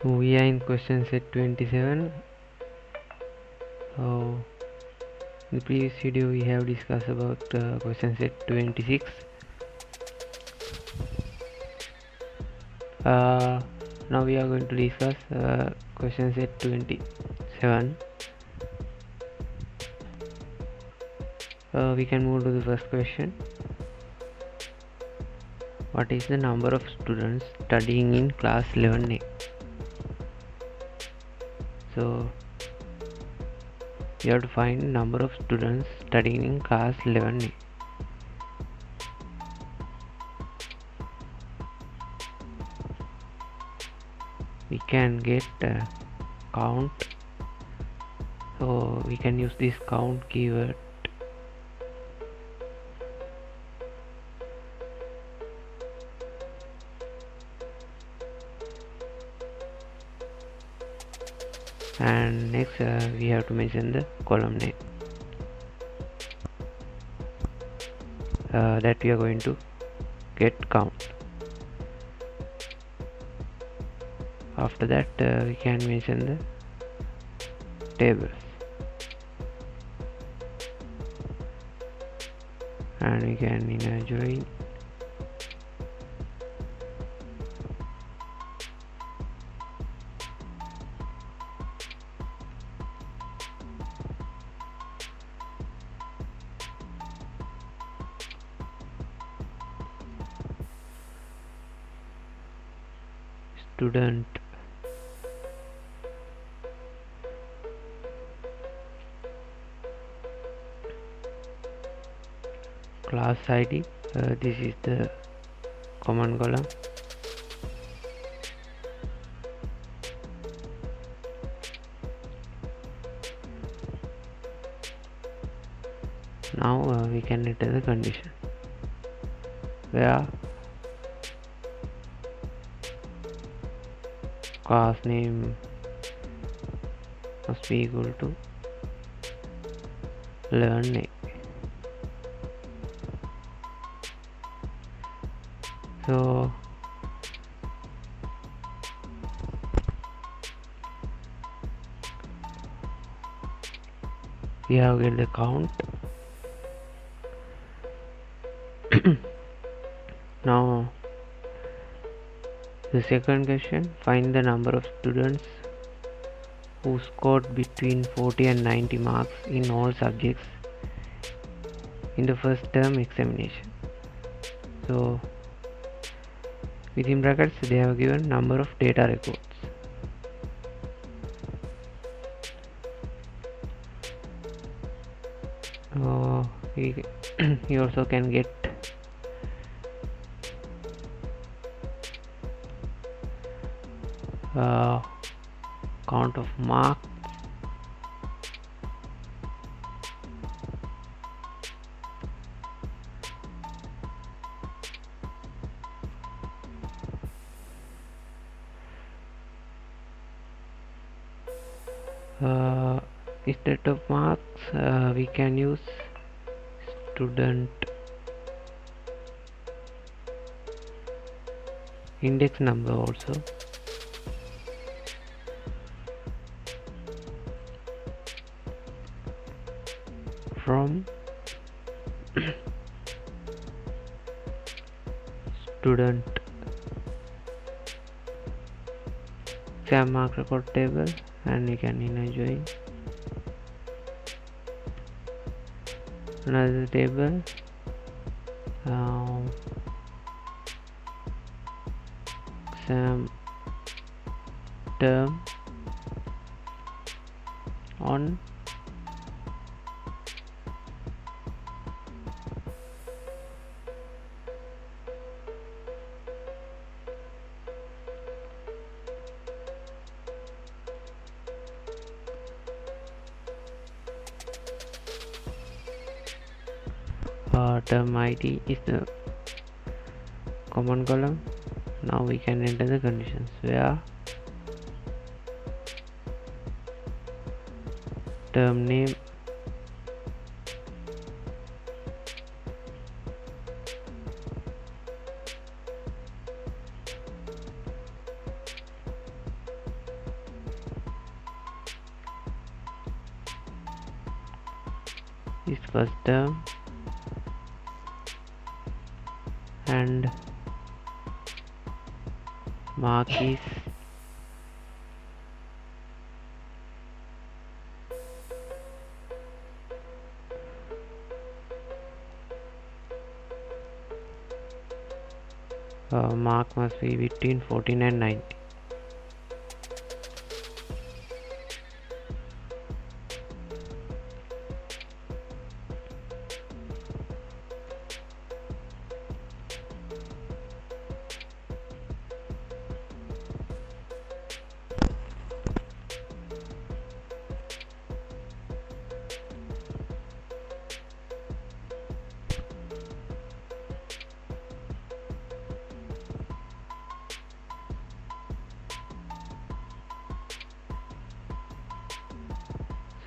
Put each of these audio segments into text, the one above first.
We are in question set 27. So in the previous video we have discussed about question set 26. Now we are going to discuss question set 27. We can move to the first question. What is the number of students studying in class 11A? So we have to find number of students studying in class 11A. We can get count, so we can use this count keyword. And next we have to mention the column name that we are going to get count. After that we can mention the tables, and we can join student class ID. This is the common column. Now we can enter the condition where class name must be equal to 11A. So we have get the count. Now the second question, find the number of students who scored between 40 and 90 marks in all subjects in the first term examination. So within brackets they have given number of data records. You also can get count of marks, instead of marks we can use student index number also. From student exam mark record table, and you can join another table, exam term on term ID is the common column. Now we can enter the conditions where term name is first term and mark is mark must be between 14 and 90.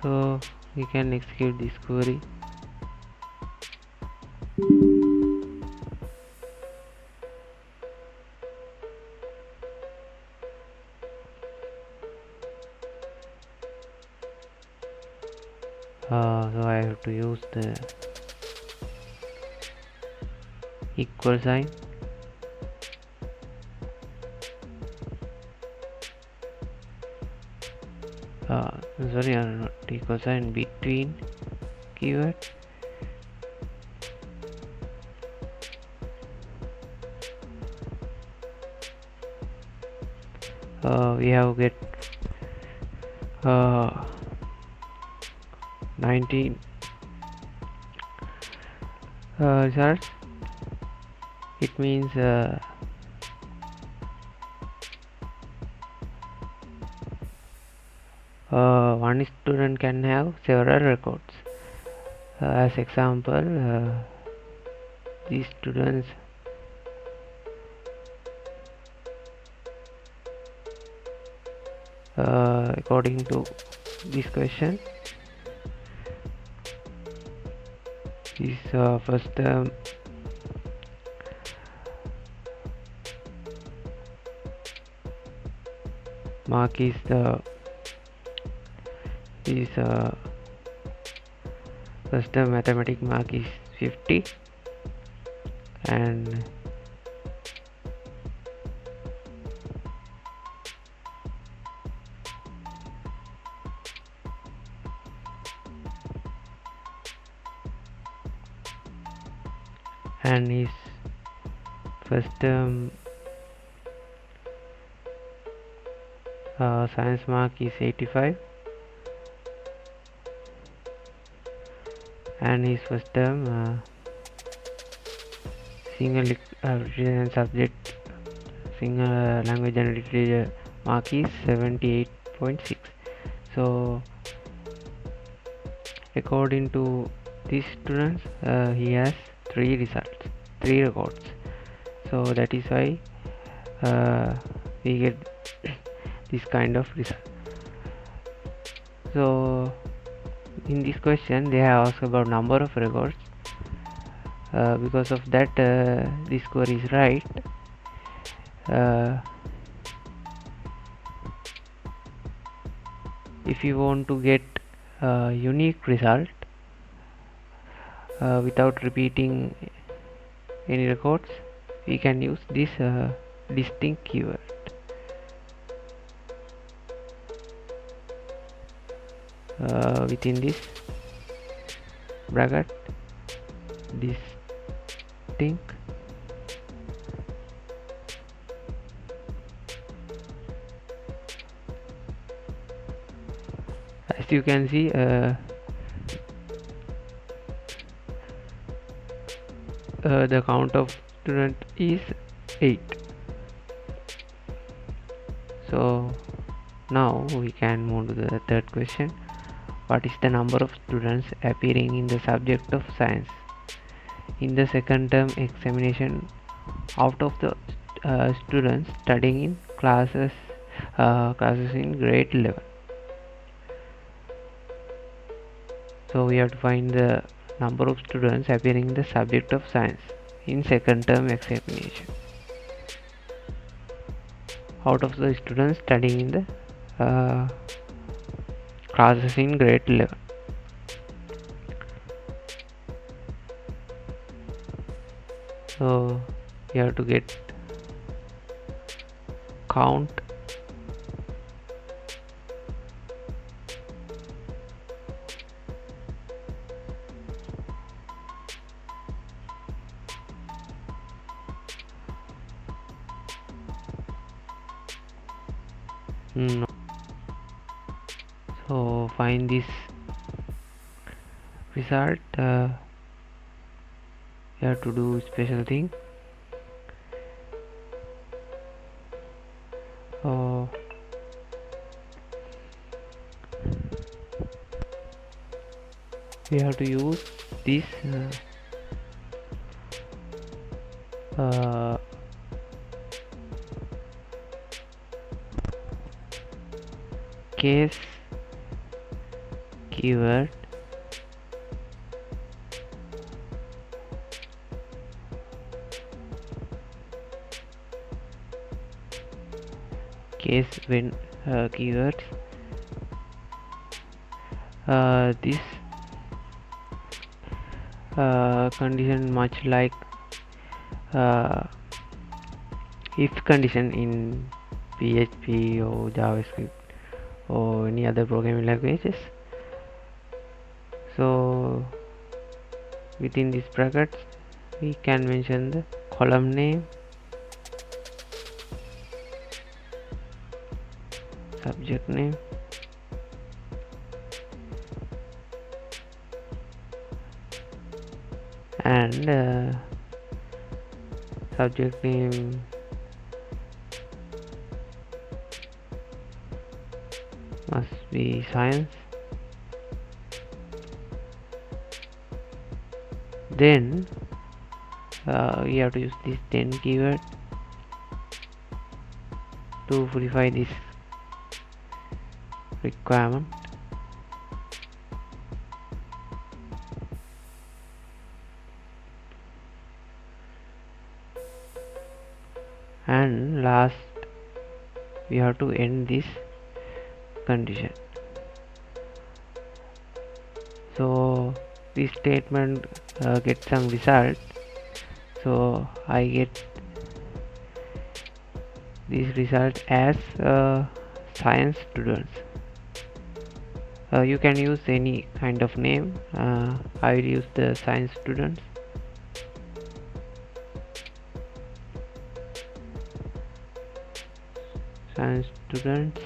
So we can execute this query. So I have to use the equal sign. Sorry, not equal sign, between keyword. We have get 19 results. It means one student can have several records. As example, these students according to this question is first mark is first mathematics mark is 50 and his first science mark is 85 and his first term single subject single language and literature mark is 78.6. so according to these students he has 3 records, so that is why we get this kind of result. So in this question they have asked about number of records. Because of that this query is right. If you want to get a unique result without repeating any records, we can use this distinct keyword. Within this bracket, distinct as you can see the count of student is 8. So now we can move to the third question. What is the number of students appearing in the subject of science in the second term examination out of the students studying in classes in grade 11? So we have to find the number of students appearing in the subject of science in second term examination out of the students studying in the classes in grade 11. So you have to get count no. So find this result. You have to do special thing. So we have to use this uh, case keyword case when keywords. This condition much like uh, if condition in PHP or JavaScript or any other programming languages. So within these brackets we can mention the column name, subject name, and subject name must be science. Then we have to use this then keyword to verify this requirement. And last we have to end this condition. So this statement gets some result. So I get this result as science students. You can use any kind of name. I will use the science students. Science students.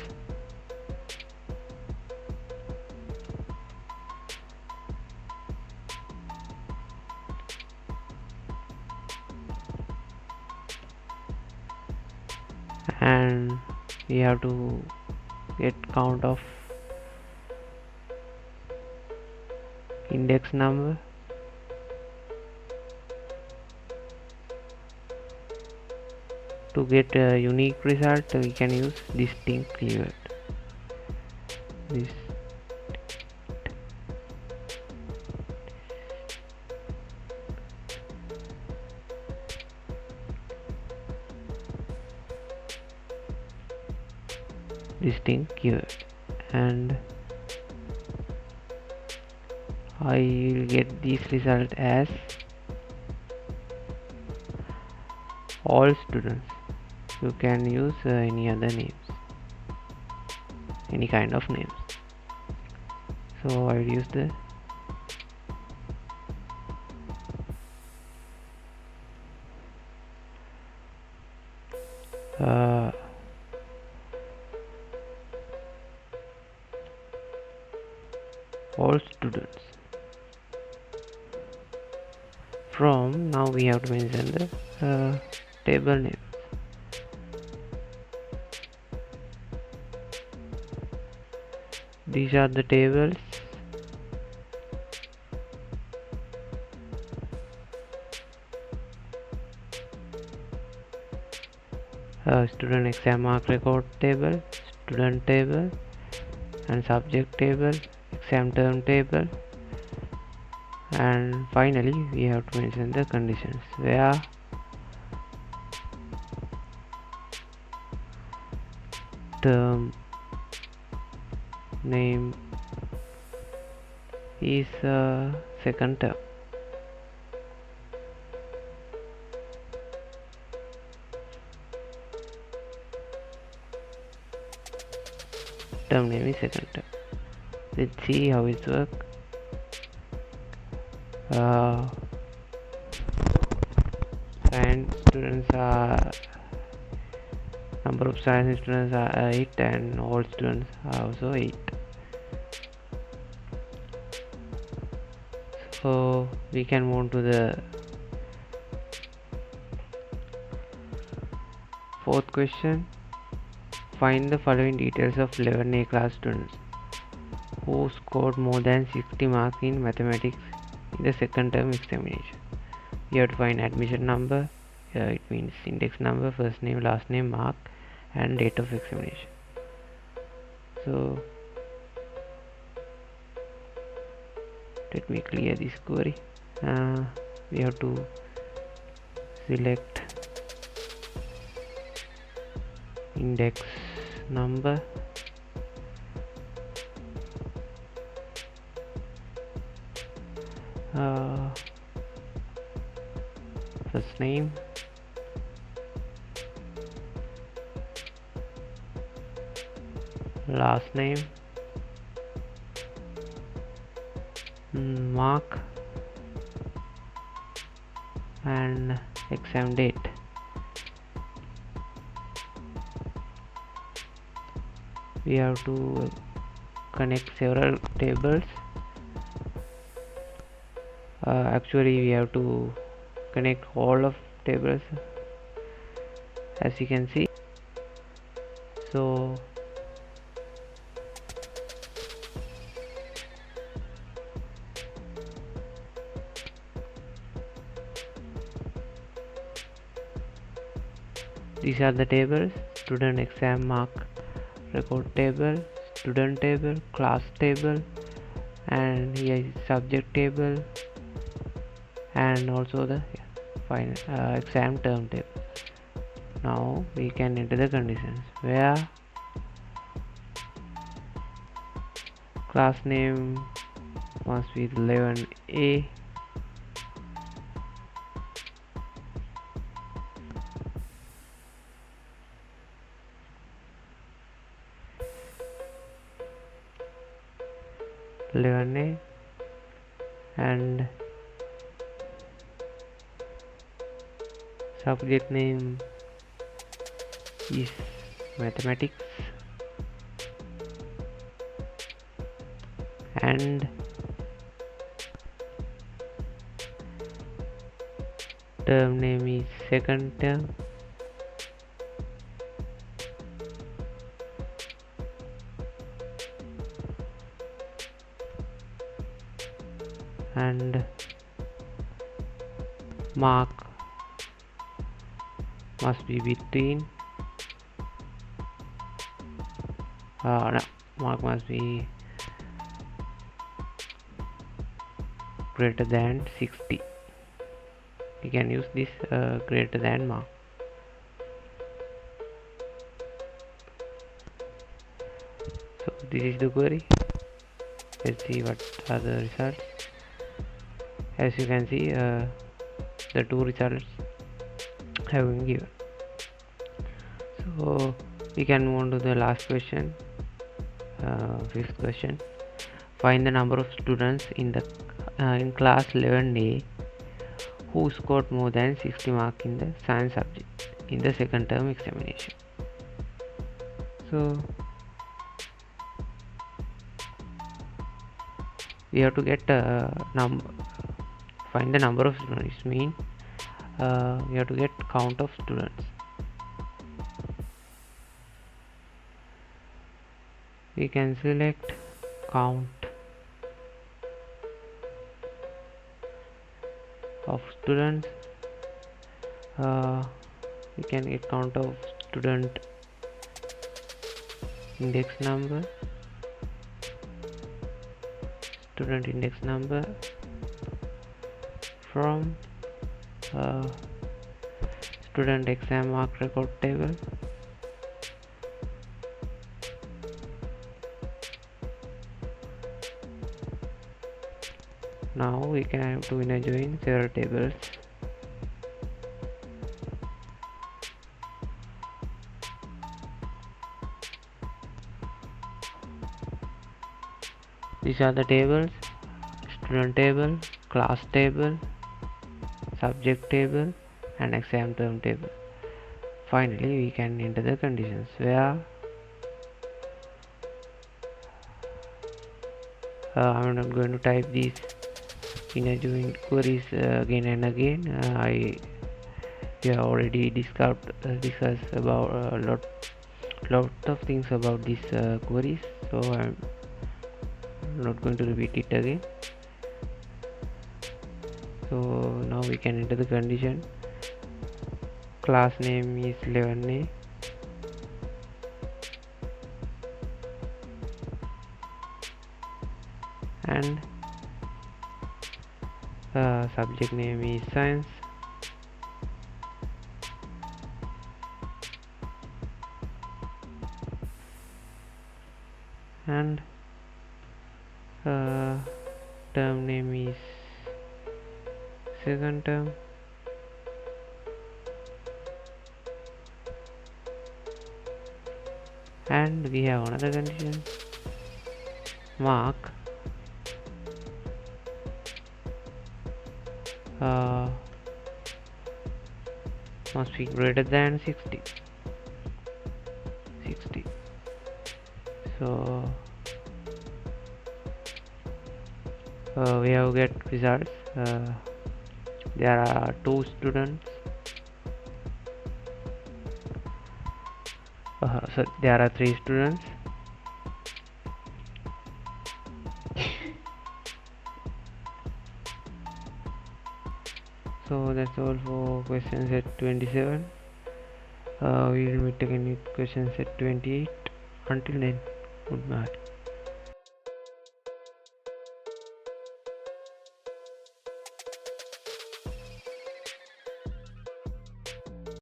And we have to get count of index number. To get a unique result we can use distinct keyword. This distinct keyword, and I will get this result as all students. You can use any other names, any kind of names. So I will use the all students. From now we have to mention the table name. These are the tables. Student exam mark record table, student table, and subject table, exam term table, and finally we have to mention the conditions where term name is second term. term name is second term. Let's see how it works. Science students are number of science students are 8 and all students are also 8. So we can move to the fourth question. Find the following details of 11A class students who scored more than 60 marks in mathematics in the second term examination. You have to find admission number, it means index number, first name, last name, mark, and date of examination. So let me clear this query. We have to select index number, first name, last name, mark, and exam date. We have to connect several tables. Actually we have to connect all of tables, as you can see. So these are the tables: student exam mark record table, student table, class table, and here is subject table, and also the final exam term table. Now we can enter the conditions where class name must be 11A, and subject name is mathematics, and term name is second term, and mark must be between no, mark must be greater than 60. We can use this greater than mark. So this is the query. Let's see what are the results. As you can see, the two results have been given. So we can move on to the last question, fifth question. Find the number of students in the in class 11A who scored more than 60 marks in the science subject in the second term examination. So we have to get find the number of students. It means we have to get count of students. We can select count of students. We can get count of student index number, student index number from student exam mark record table. Now we can have to join several tables. These are the tables: student table, class table, subject table, and exam term table. Finally, we can enter the conditions where I'm not going to type these inner join queries again and again. We have already discussed about a lot of things about these queries, so I'm not going to repeat it again. So now we can enter the condition. Class name is 11A, and subject name is science, and term name is second term, and we have another condition: mark must be greater than 60. So we have get results. There are 2 students. So there are 3 students. So that's all for question set 27. We will meet again with question set 28. Until then, goodbye.